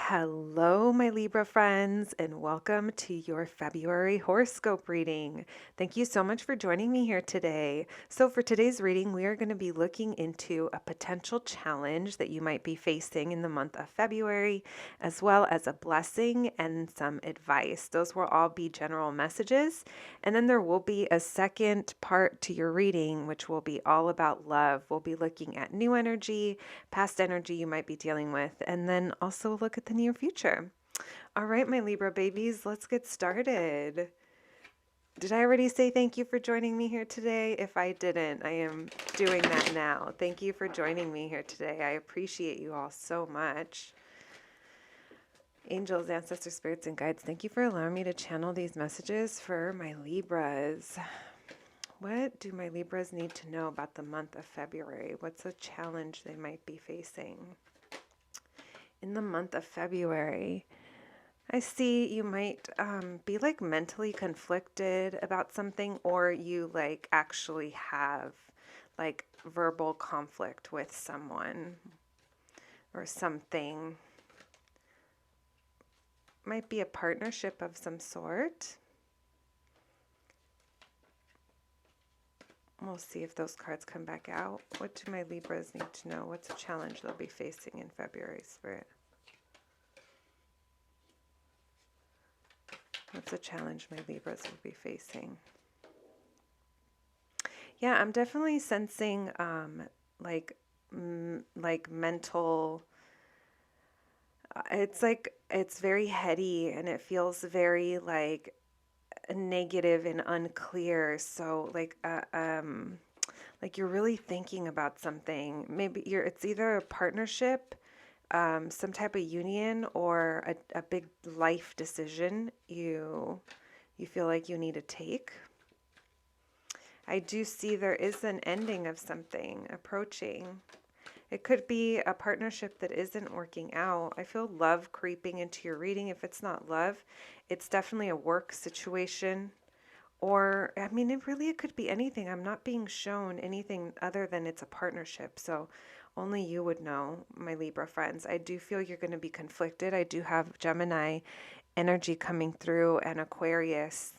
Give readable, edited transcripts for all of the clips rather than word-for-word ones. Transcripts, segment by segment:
Hello, my Libra friends, and welcome to your February horoscope reading. Thank you so much for joining me here today. So, for today's reading, we are going to be looking into a potential challenge that you might be facing in the month of February, as well as a blessing and some advice. Those will all be general messages. And then there will be a second part to your reading, which will be all about love. We'll be looking at new energy, past energy you might be dealing with, and then also look at the near future. All right, my Libra babies, let's get started. Did I already say thank you for joining me here today? If I didn't, I am doing that now. Thank you for joining me here today. I appreciate you all so much. Angels, ancestors, spirits, and guides, thank you for allowing me to channel these messages for my Libras. What do my Libras need to know about the month of February? What's a challenge they might be facing? In the month of February, I see you might be like mentally conflicted about something, or you like actually have like verbal conflict with someone or something. Might be a partnership of some sort. We'll see if those cards come back out. What do my Libras need to know? What's a challenge they'll be facing in February, Spirit? What's a challenge my Libras will be facing? Yeah, I'm definitely sensing like mental. It's very heady and it feels very like negative and unclear. So like you're really thinking about something. Maybe it's either a partnership, some type of union, or a big life decision you feel like you need to take. I do see there is an ending of something approaching. It could be a partnership that isn't working out. I feel love creeping into your reading. If it's not love, it's definitely a work situation. Or, I mean, it could be anything. I'm not being shown anything other than it's a partnership. So only you would know, my Libra friends. I do feel you're going to be conflicted. I do have Gemini energy coming through and Aquarius.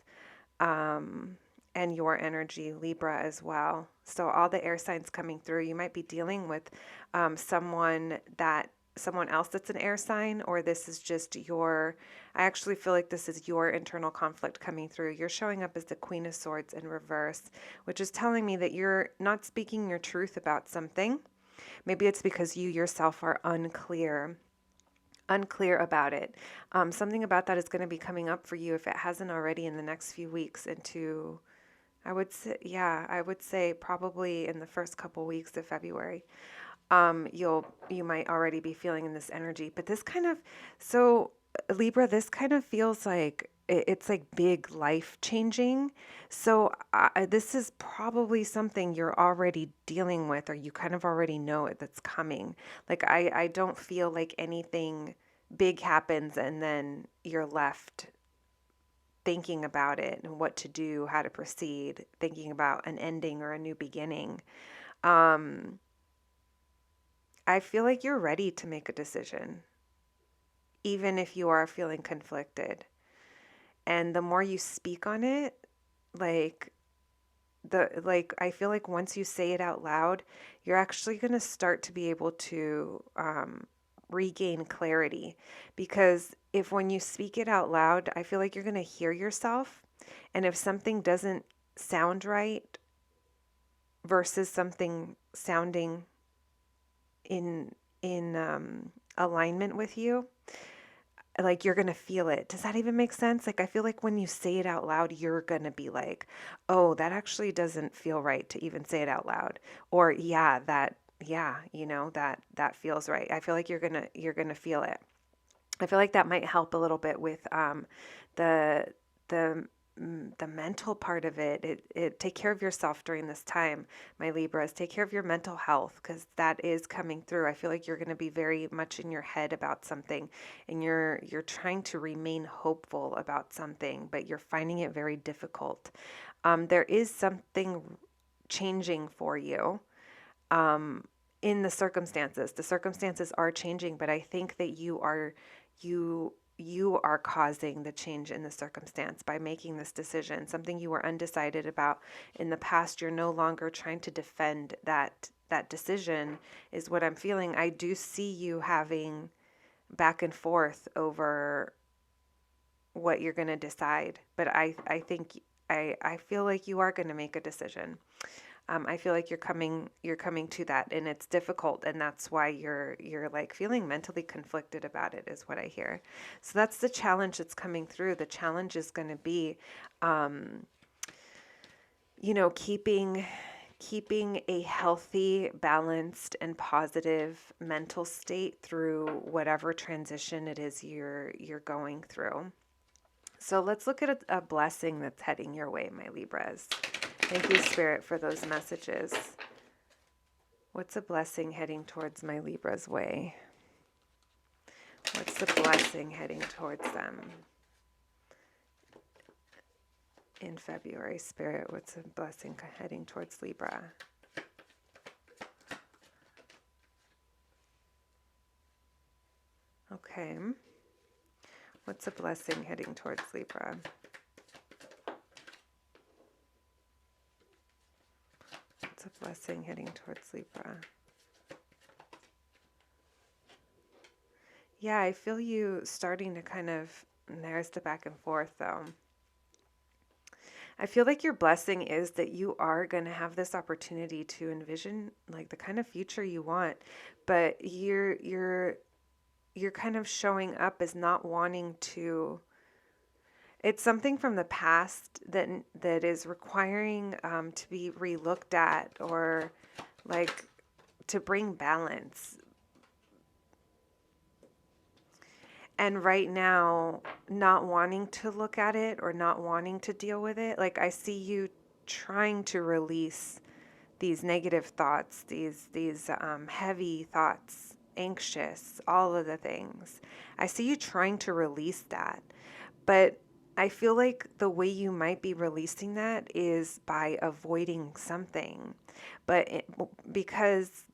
And your energy, Libra, as well. So all the air signs coming through. You might be dealing with someone else that's an air sign, or this is just your, I actually feel like this is your internal conflict coming through. You're showing up as the Queen of Swords in reverse, which is telling me that you're not speaking your truth about something. Maybe it's because you yourself are unclear about it. Something about that is going to be coming up for you if it hasn't already in the next few weeks into, I would say probably in the first couple weeks of February. You might already be feeling in this energy, but so Libra, this kind of feels like it's like big life changing. So this is probably something you're already dealing with, or you kind of already know it that's coming. Like I don't feel like anything big happens and then you're left thinking about it and what to do, how to proceed, thinking about an ending or a new beginning. I feel like you're ready to make a decision, even if you are feeling conflicted. And the more you speak on it, like I feel like once you say it out loud, you're actually going to start to be able to regain clarity. Because if when you speak it out loud, I feel like you're going to hear yourself. And if something doesn't sound right versus something sounding in alignment with you, like you're going to feel it. Does that even make sense? Like I feel like when you say it out loud, you're going to be like, oh, that actually doesn't feel right to even say it out loud. Or that feels right. I feel like you're going to feel it. I feel like that might help a little bit with the the mental part of it. Take care of yourself during this time, my Libras. Take care of your mental health, because that is coming through. I feel like you're going to be very much in your head about something, and you're trying to remain hopeful about something, but you're finding it very difficult. There is something changing for you. in the circumstances. The circumstances are changing, but I think that you are causing the change in the circumstance by making this decision. Something you were undecided about in the past, you're no longer trying to defend that decision is what I'm feeling. I do see you having back and forth over what you're going to decide, but I think I feel like you are going to make a decision. I feel like you're coming to that, and it's difficult, and that's why you're like feeling mentally conflicted about it, is what I hear. So that's the challenge that's coming through. The challenge is going to be, um, keeping a healthy, balanced, and positive mental state through whatever transition it is you're going through. So let's look at a blessing that's heading your way, my Libras. Thank you, Spirit, for those messages. What's a blessing heading towards my Libra's way? What's the blessing heading towards them? In February, Spirit, what's a blessing heading towards Libra? Okay. What's a blessing heading towards Libra? What's a blessing heading towards Libra? Yeah, I feel you starting to kind of, there's the back and forth though. I feel like your blessing is that you are going to have this opportunity to envision like the kind of future you want, but you're kind of showing up as not wanting to. It's something from the past that is requiring to be relooked at, or like to bring balance. And right now, not wanting to look at it or not wanting to deal with it, like I see you trying to release these negative thoughts, these heavy thoughts, anxious, all of the things. I see you trying to release that, but I feel like the way you might be releasing that is by avoiding something, because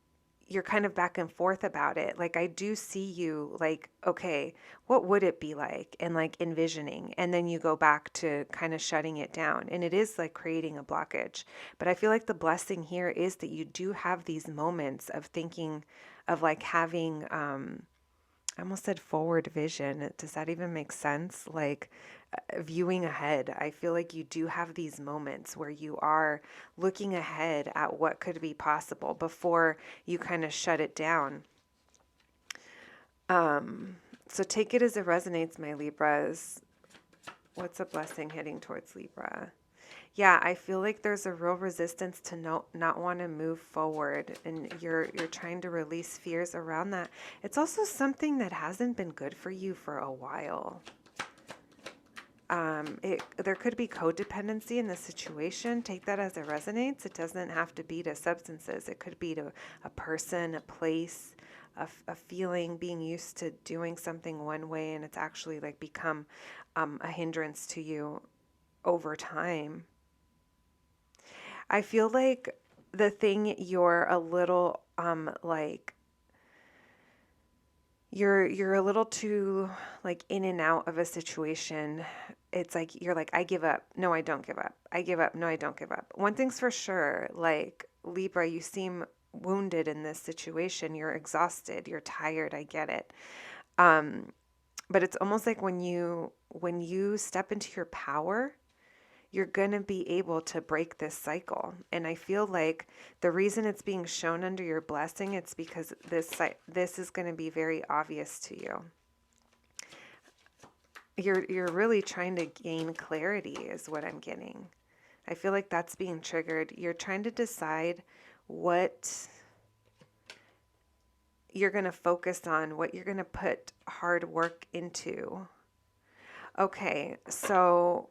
you're kind of back and forth about it. Like I do see you like, okay, what would it be like? And like envisioning, and then you go back to kind of shutting it down. And it is like creating a blockage. But I feel like the blessing here is that you do have these moments of thinking of like having, I almost said forward vision. Does that even make sense? Like viewing ahead. I feel like you do have these moments where you are looking ahead at what could be possible before you kind of shut it down. So take it as it resonates, my Libras. What's a blessing heading towards Libra? Yeah, I feel like there's a real resistance to not want to move forward, and you're trying to release fears around that. It's also something that hasn't been good for you for a while. There could be codependency in the situation. Take that as it resonates. It doesn't have to be to substances. It could be to a person, a place, a feeling, being used to doing something one way, and it's actually like become a hindrance to you over time. I feel like the thing you're a little like you're a little too like in and out of a situation. It's like you're like, I give up. No, I don't give up. I give up. No, I don't give up. One thing's for sure, like Libra, you seem wounded in this situation. You're exhausted. You're tired. I get it. But it's almost like when you step into your power, you're going to be able to break this cycle. And I feel like the reason it's being shown under your blessing, it's because this is going to be very obvious to you. You're really trying to gain clarity is what I'm getting. I feel like that's being triggered. You're trying to decide what you're going to focus on, what you're going to put hard work into. Okay, so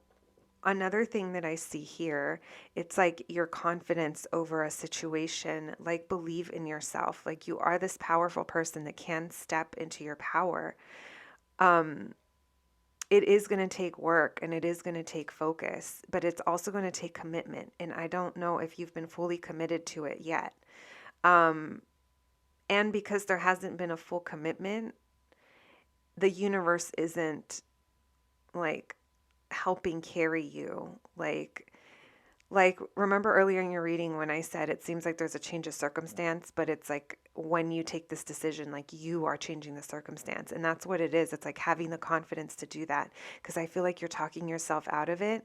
another thing that I see here, it's like your confidence over a situation, like believe in yourself. Like you are this powerful person that can step into your power. It is going to take work and it is going to take focus, but it's also going to take commitment. And I don't know if you've been fully committed to it yet. And because there hasn't been a full commitment, the universe isn't like helping carry you. Like remember earlier in your reading when I said it seems like there's a change of circumstance, but it's like when you take this decision, like you are changing the circumstance. And that's what it is. It's like having the confidence to do that. Because I feel like you're talking yourself out of it.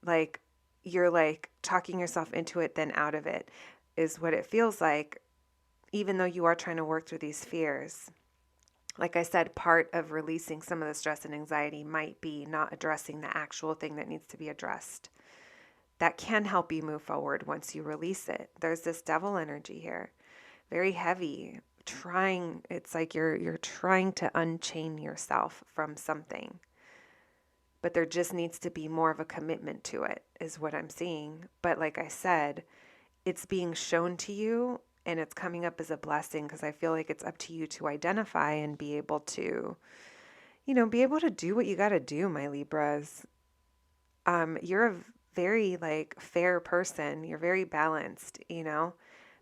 Like you're like talking yourself into it, then out of it is what it feels like, even though you are trying to work through these fears. Like I said, part of releasing some of the stress and anxiety might be not addressing the actual thing that needs to be addressed. That can help you move forward once you release it. There's this devil energy here, very heavy, trying, it's like you're trying to unchain yourself from something. But there just needs to be more of a commitment to it, is what I'm seeing. But like I said, it's being shown to you and it's coming up as a blessing because I feel like it's up to you to identify and be able to, be able to do what you got to do, my Libras. You're a very like fair person. You're very balanced,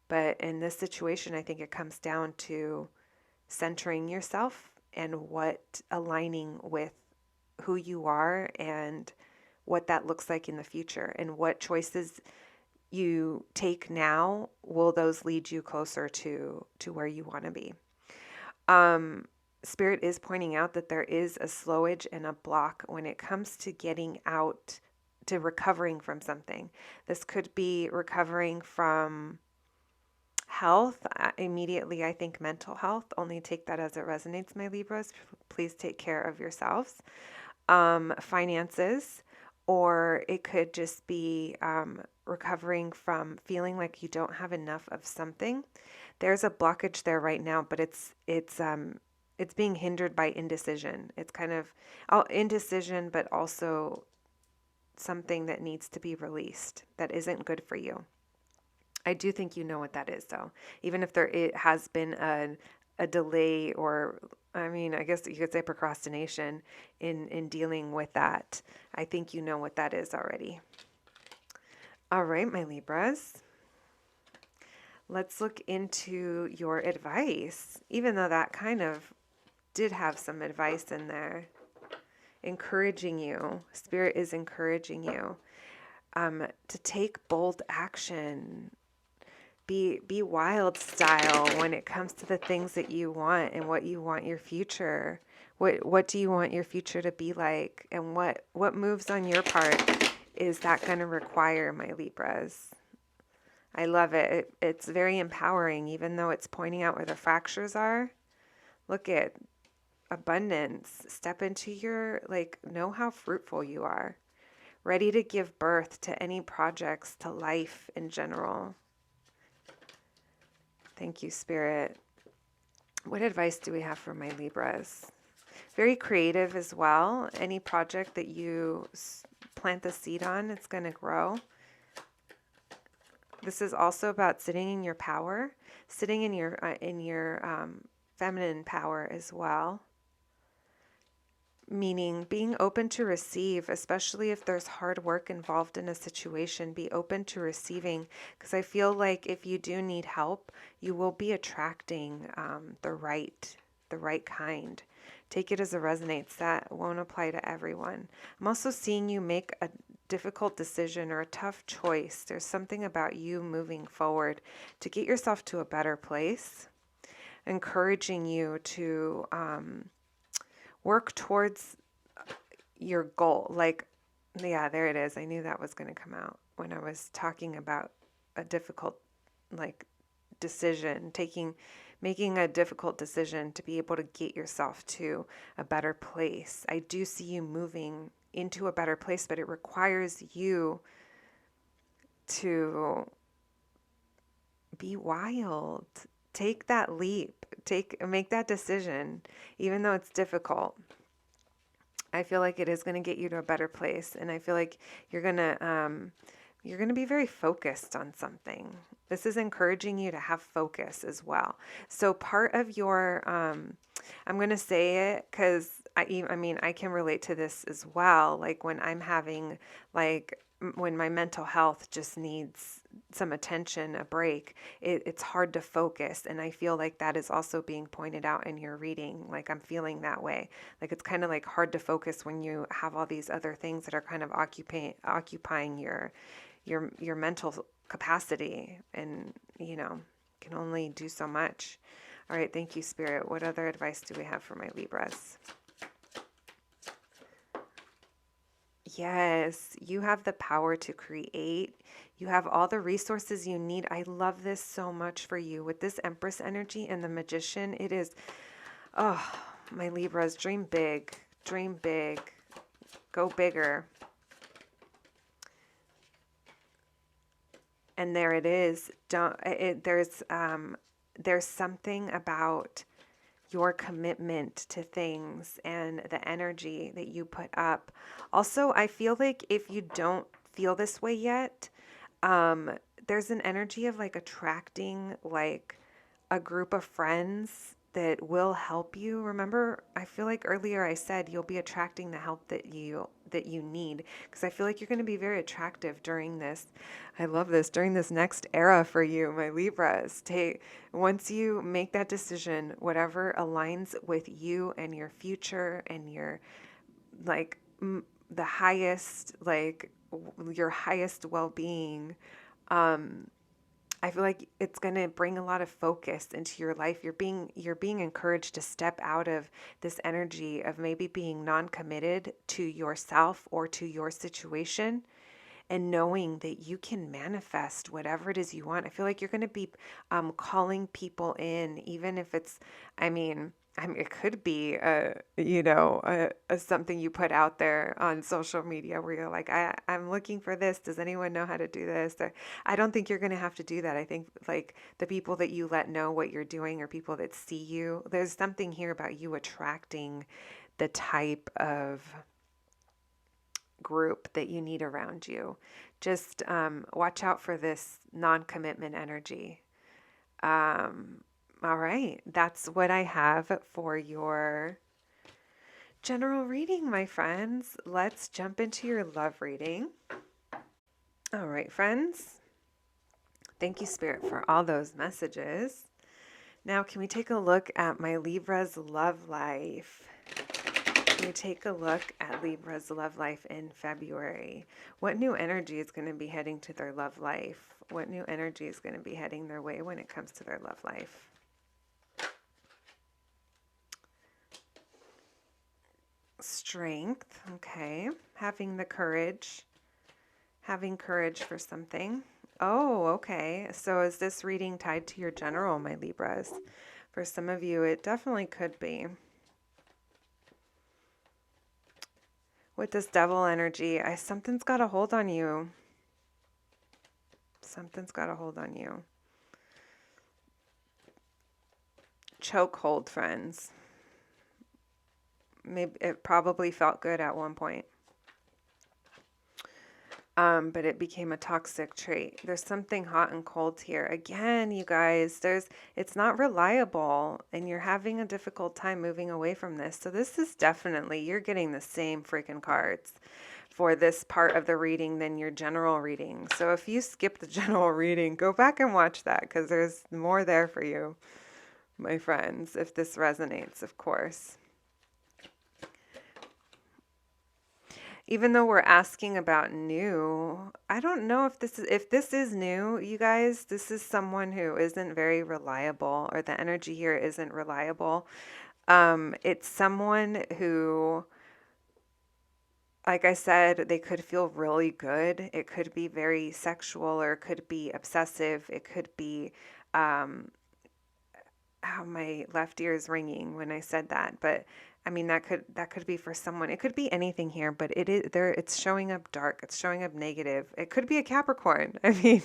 but in this situation, I think it comes down to centering yourself and what aligning with who you are and what that looks like in the future and what choices you take now, will those lead you closer to where you want to be. Spirit is pointing out that there is a slowage and a block when it comes to getting out to recovering from something. This could be recovering from health. Immediately, I think mental health. Only take that as it resonates, my Libras. Please take care of yourselves. Finances, or it could just be recovering from feeling like you don't have enough of something. There's a blockage there right now, but it's being hindered by indecision. It's kind of indecision, but also something that needs to be released that isn't good for you. I do think you know what that is, though. Even if it has been a delay, or I guess you could say procrastination in dealing with that. I think you know what that is already. All right, my Libras. Let's look into your advice, even though that kind of did have some advice in there. Encouraging you. Spirit is encouraging you to take bold action. Be wild style when it comes to the things that you want and what you want your future. What do you want your future to be like? And what moves on your part is that going to require, my Libras? I love it. It's very empowering, even though it's pointing out where the fractures are. Look at abundance. Step into your, know how fruitful you are. Ready to give birth to any projects, to life in general. Thank you, Spirit. What advice do we have for my Libras? Very creative as well. Any project that you plant the seed on, it's going to grow. This is also about sitting in your power, sitting in your feminine power as well. Meaning being open to receive, especially if there's hard work involved in a situation. Be open to receiving, because I feel like if you do need help, you will be attracting the right kind. Take it as it resonates. That won't apply to everyone. I'm also seeing you make a difficult decision or a tough choice. There's something about you moving forward to get yourself to a better place, encouraging you to work towards your goal. Yeah, there it is. I knew that was going to come out when I was talking about a difficult, decision, making a difficult decision to be able to get yourself to a better place. I do see you moving into a better place, but it requires you to be wild. Take that leap. Make that decision, even though it's difficult. I feel like it is going to get you to a better place, and I feel like you're going to be very focused on something. This is encouraging you to have focus as well. So part of your, I'm going to say it because I mean, I can relate to this as well. Like when I'm having, like, when my mental health just needs some attention, a break, it's hard to focus. And I feel like that is also being pointed out in your reading. Like I'm feeling that way. Like it's kind of like hard to focus when you have all these other things that are kind of occupying your mental capacity, and can only do so much. All right, thank you, Spirit. What other advice do we have for my Libras? Yes, you have the power to create. You have all the resources you need. I love this so much for you. With this Empress energy and the Magician, it is, oh, my Libras, dream big, go bigger. And there it is. There's something about your commitment to things and the energy that you put up. Also, I feel like if you don't feel this way yet, there's an energy of like attracting like a group of friends that will help you. Remember, I feel like earlier I said you'll be attracting the help that you need, because I feel like you're going to be very attractive during this. I love this, during this next era for you, my Libras. Once you make that decision, whatever aligns with you and your future and your like the highest, like your highest well-being, I feel like it's going to bring a lot of focus into your life. You're being encouraged to step out of this energy of maybe being non-committed to yourself or to your situation, and knowing that you can manifest whatever it is you want. I feel like you're going to be calling people in, even if it's, it could be something you put out there on social media where you're like, I'm looking for this. Does anyone know how to do this? Or, I don't think you're going to have to do that. I think like the people that you let know what you're doing are people that see you. There's something here about you attracting the type of group that you need around you. Just watch out for this non-commitment energy. All right, that's what I have for your general reading, my friends. Let's jump into your love reading. All right, friends. Thank you, Spirit, for all those messages. Now, can we take a look at my Libra's love life? Can we take a look at Libra's love life in February? What new energy is going to be heading to their love life? What new energy is going to be heading their way when it comes to their love life? Strength, okay. Having courage for something. Oh, okay. So is this reading tied to your general, my Libras? For some of you, it definitely could be. With this devil energy, something's got a hold on you. Something's got a hold on you. Chokehold, friends. Maybe it probably felt good at one point. But it became a toxic trait. There's something hot and cold here. Again, you guys, it's not reliable, and you're having a difficult time moving away from this. So this is definitely, you're getting the same freaking cards for this part of the reading than your general reading. So if you skip the general reading, go back and watch that, because there's more there for you, my friends, if this resonates, of course. Even though we're asking about new, I don't know if this is new, you guys. This is someone who isn't very reliable, or the energy here isn't reliable. It's someone who, like I said, they could feel really good. It could be very sexual, or it could be obsessive. It could be, how my left ear is ringing when I said that, but I mean, that could be for someone. It could be anything here, but it is there. It's showing up dark. It's showing up negative. It could be a Capricorn. I mean,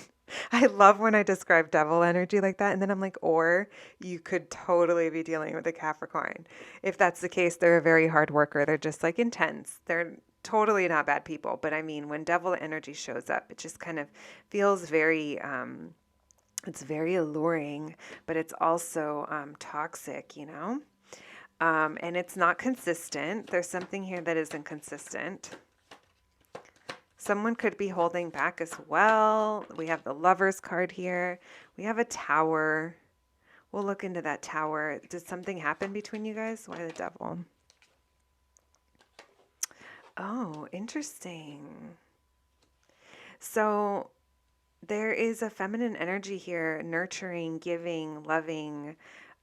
I love when I describe devil energy like that. And then I'm like, or you could totally be dealing with a Capricorn. If that's the case, they're a very hard worker. They're just like intense. They're totally not bad people. But I mean, when devil energy shows up, it just kind of feels very, it's very alluring, but it's also toxic, you know? And it's not consistent. There's something here that isn't consistent. Someone could be holding back as well. We have the Lovers card here. We have a Tower. We'll look into that Tower. Did something happen between you guys? Why the Devil? Oh, interesting. So there is a feminine energy here, nurturing, giving, loving,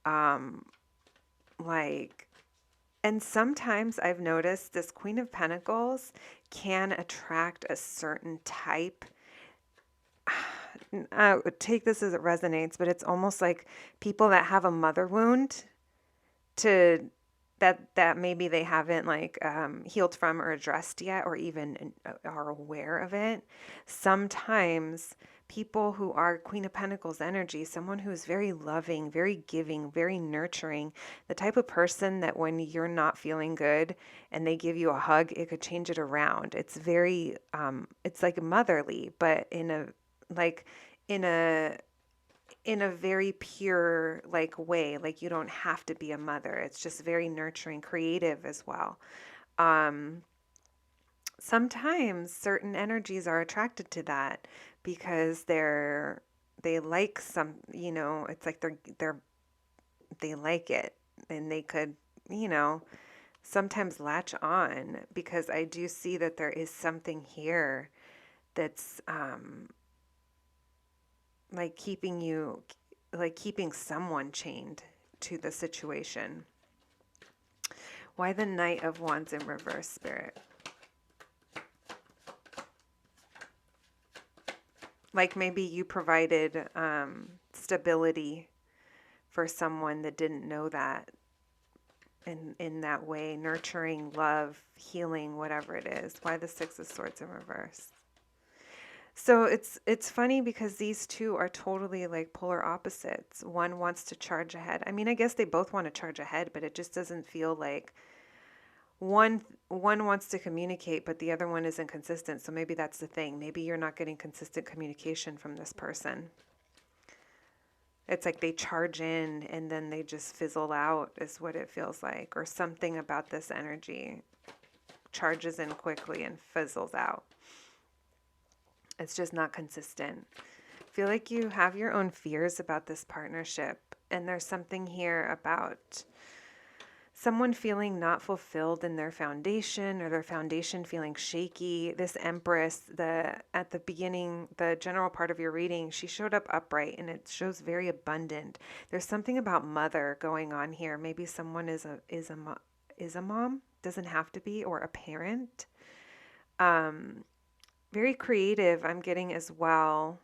um, like, and sometimes I've noticed this Queen of Pentacles can attract a certain type. Take this as it resonates, but it's almost like people that have a mother wound to that maybe they haven't healed from or addressed yet, or even are aware of it. Sometimes people who are Queen of Pentacles energy, someone who is very loving, very giving, very nurturing, the type of person that when you're not feeling good and they give you a hug, it could change it around. It's very it's like motherly, but in a like in a in a very pure way. Like, you don't have to be a mother. It's just very nurturing, creative as well. um Sometimes certain energies are attracted to that because they like some, it's like they like it, and they could, you know sometimes latch on, because I do see that there is something here that's like keeping someone chained to the situation. Why the Knight of Wands in reverse, Spirit? Like, maybe you provided stability for someone that didn't know that, in that way, nurturing, love, healing, whatever it is. Why the Six of Swords in reverse? So it's funny because these two are totally like polar opposites. One wants to charge ahead. I mean, I guess they both want to charge ahead, but it just doesn't feel like one wants to communicate, but the other one isn't consistent. So maybe that's the thing. Maybe you're not getting consistent communication from this person. It's like they charge in and then they just fizzle out, is what it feels like. Or something about this energy charges in quickly and fizzles out. It's just not consistent. I feel like you have your own fears about this partnership. And there's something here about someone feeling not fulfilled in their foundation, or their foundation feeling shaky. This Empress, at the beginning, the general part of your reading, she showed up upright and it shows very abundant. There's something about mother going on here. Maybe someone is a mom, doesn't have to be, or a parent. Very creative, I'm getting as well.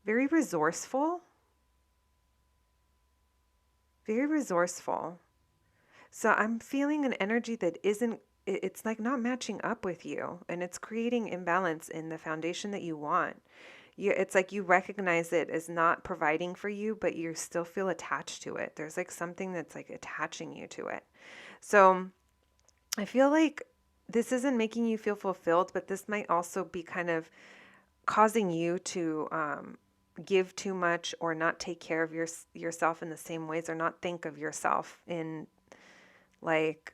Very resourceful. Very resourceful. So I'm feeling an energy that it's like not matching up with you, and it's creating imbalance in the foundation that you want. It's like you recognize it as not providing for you, but you still feel attached to it. There's like something that's like attaching you to it. So I feel like this isn't making you feel fulfilled, but this might also be kind of causing you to give too much, or not take care of yourself in the same ways, or not think of yourself in like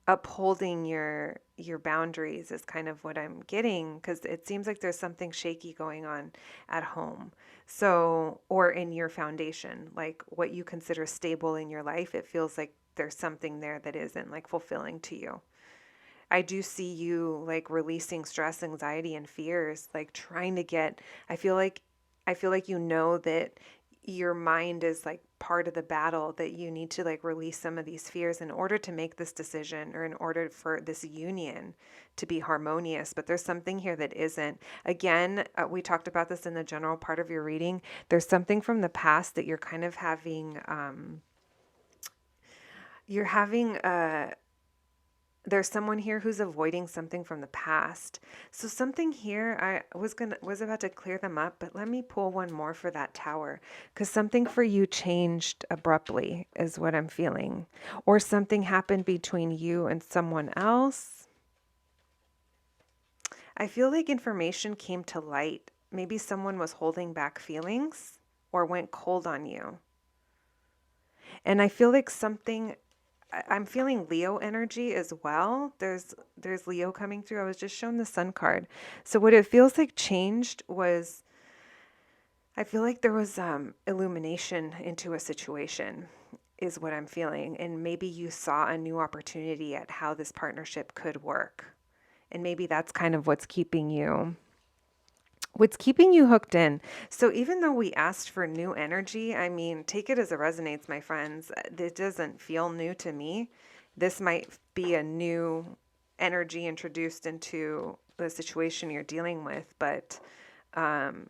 upholding your boundaries, is kind of what I'm getting, because it seems like there's something shaky going on at home. So, or in your foundation, like what you consider stable in your life, it feels like there's something there that isn't like fulfilling to you. I do see you like releasing stress, anxiety, and fears, like trying to get, I feel like that your mind is like part of the battle, that you need to like release some of these fears in order to make this decision, or in order for this union to be harmonious. But there's something here that isn't. Again, we talked about this in the general part of your reading. There's something from the past that you're kind of having, you're having there's someone here who's avoiding something from the past. So something here, I was about to clear them up, but let me pull one more for that Tower, because something for you changed abruptly is what I'm feeling, or something happened between you and someone else. I feel like information came to light. Maybe someone was holding back feelings or went cold on you. And I feel like something I'm feeling Leo energy as well. There's Leo coming through. I was just shown the Sun card. So what it feels like changed was I feel like there was illumination into a situation is what I'm feeling. And maybe you saw a new opportunity at how this partnership could work. And maybe that's kind of what's keeping you hooked in. So even though we asked for new energy, I mean, take it as it resonates, my friends. It doesn't feel new to me. This might be a new energy introduced into the situation you're dealing with, but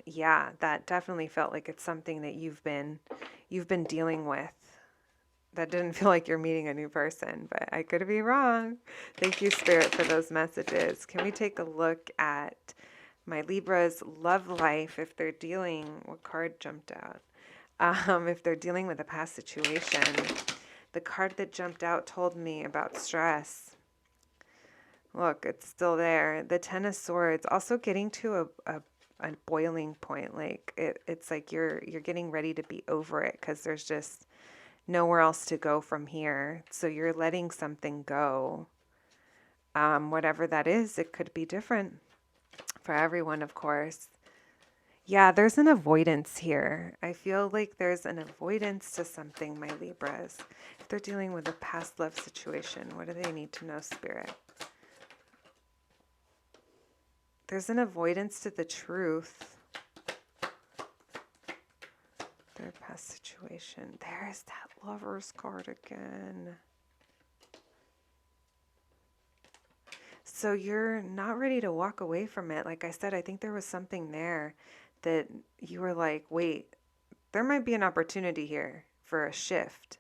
yeah, that definitely felt like it's something that you've been dealing with. That didn't feel like you're meeting a new person, but I could be wrong. Thank you, Spirit, for those messages. Can we take a look at my Libra's love life if they're dealing, what card jumped out? If they're dealing with a past situation. The card that jumped out told me about stress. Look, it's still there. The Ten of Swords, also getting to a boiling point. Like it's like you're getting ready to be over it because there's just nowhere else to go from here. So you're letting something go. Whatever that is, it could be different for everyone, of course. Yeah, there's an avoidance here. I feel like there's an avoidance to something, my Libras. If they're dealing with a past love situation, what do they need to know, Spirit? There's an avoidance to the truth. Their past situation. There's that Lover's card again. So you're not ready to walk away from it. Like I said, I think there was something there that you were like, wait, there might be an opportunity here for a shift.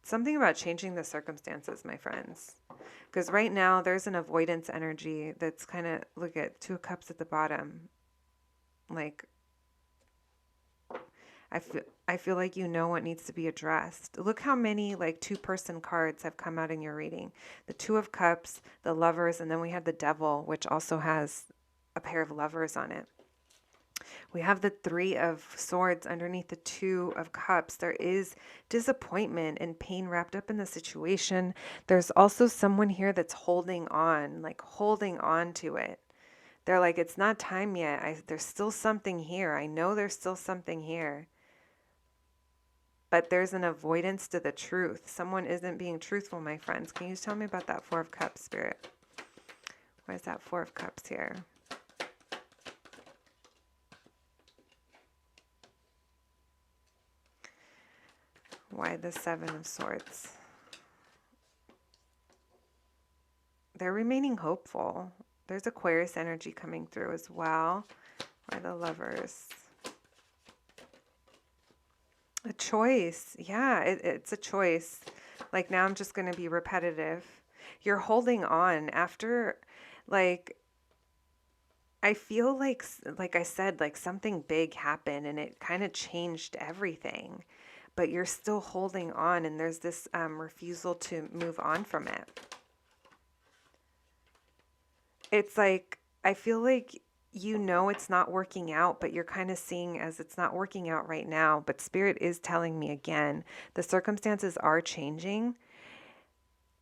Something about changing the circumstances, my friends. Because right now there's an avoidance energy that's kind of, look at Two of Cups at the bottom. Like, I feel like you know what needs to be addressed. Look how many like two-person cards have come out in your reading. The Two of Cups, the Lovers, and then we had the Devil, which also has a pair of lovers on it. We have the Three of Swords underneath the Two of Cups. There is disappointment and pain wrapped up in the situation. There's also someone here that's holding on, like holding on to it. They're like, it's not time yet. There's still something here. I know there's still something here. But there's an avoidance to the truth. Someone isn't being truthful, my friends. Can you tell me about that Four of Cups, Spirit? Why is that Four of Cups here? Why the Seven of Swords? They're remaining hopeful. There's Aquarius energy coming through as well. Why the Lovers? A choice. Yeah, it's a choice. Like now I'm just going to be repetitive. You're holding on after, like, I feel like I said, like something big happened and it kind of changed everything. But you're still holding on and there's this refusal to move on from it. It's like, I feel like you know it's not working out, but you're kind of seeing as it's not working out right now. But Spirit is telling me again, the circumstances are changing.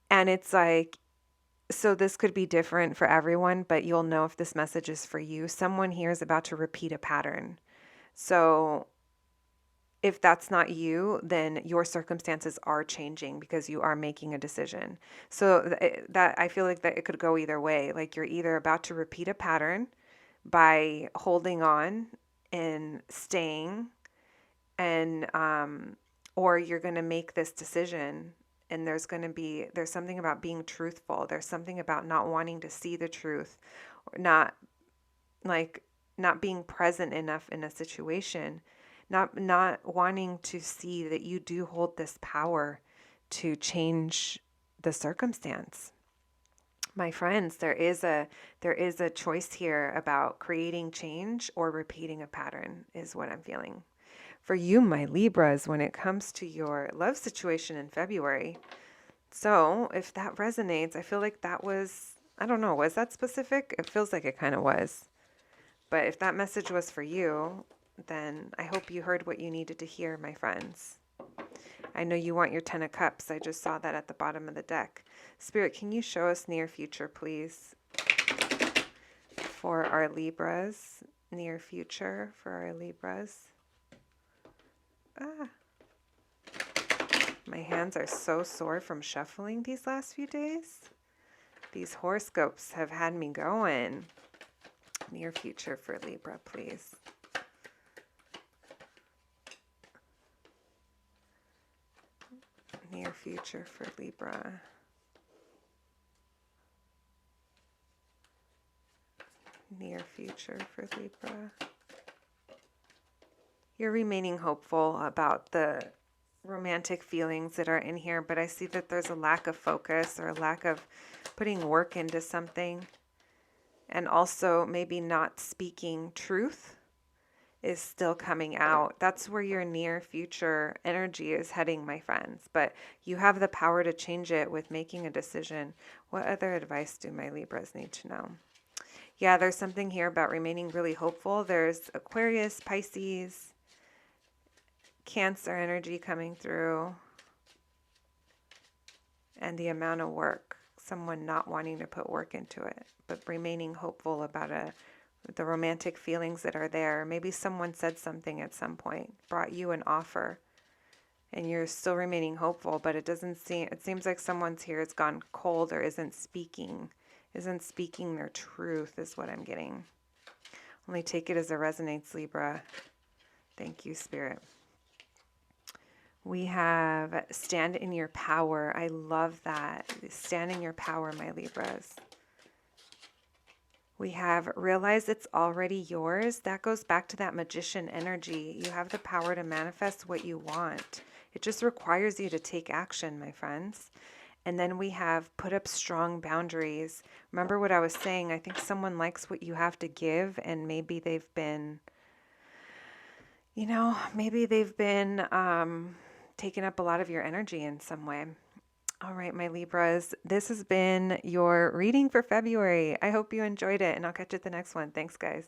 And it's like, so this could be different for everyone, but you'll know if this message is for you. Someone here is about to repeat a pattern. So if that's not you, then your circumstances are changing because you are making a decision. So that I feel like that it could go either way. Like you're either about to repeat a pattern by holding on and staying, and or you're going to make this decision, and there's something about being truthful. There's something about not wanting to see the truth, or not being present enough in a situation, not wanting to see that you do hold this power to change the circumstance. My friends, there is a choice here about creating change or repeating a pattern is what I'm feeling. For you, my Libras, when it comes to your love situation in February. So if that resonates, I feel like that was, I don't know, was that specific? It feels like it kind of was. But if that message was for you, then I hope you heard what you needed to hear, my friends. I know you want your 10 of Cups. I just saw that at the bottom of the deck. Spirit, can you show us near future, please? For our Libras. Near future for our Libras. Ah. My hands are so sore from shuffling these last few days. These horoscopes have had me going. Near future for Libra, please. Near future for Libra. Near future for Libra. You're remaining hopeful about the romantic feelings that are in here, but I see that there's a lack of focus or a lack of putting work into something. And also maybe not speaking truth is still coming out. That's where your near future energy is heading, my friends. But you have the power to change it with making a decision. What other advice do my Libras need to know? Yeah, there's something here about remaining really hopeful. There's Aquarius, Pisces, Cancer energy coming through. And the amount of work. Someone not wanting to put work into it, but remaining hopeful about the romantic feelings that are there. Maybe someone said something at some point, brought you an offer, and you're still remaining hopeful, but it seems like someone's here has gone cold or isn't speaking their truth is what I'm getting. Only take it as it resonates, Libra. Thank you, Spirit. We have stand in your power. I love that. Stand in your power, my Libras. We have realize it's already yours. That goes back to that magician energy. You have the power to manifest what you want. It just requires you to take action, my friends. And then we have put up strong boundaries. Remember what I was saying? I think someone likes what you have to give, and maybe they've been, taking up a lot of your energy in some way. All right, my Libras, this has been your reading for February. I hope you enjoyed it, and I'll catch you at the next one. Thanks, guys.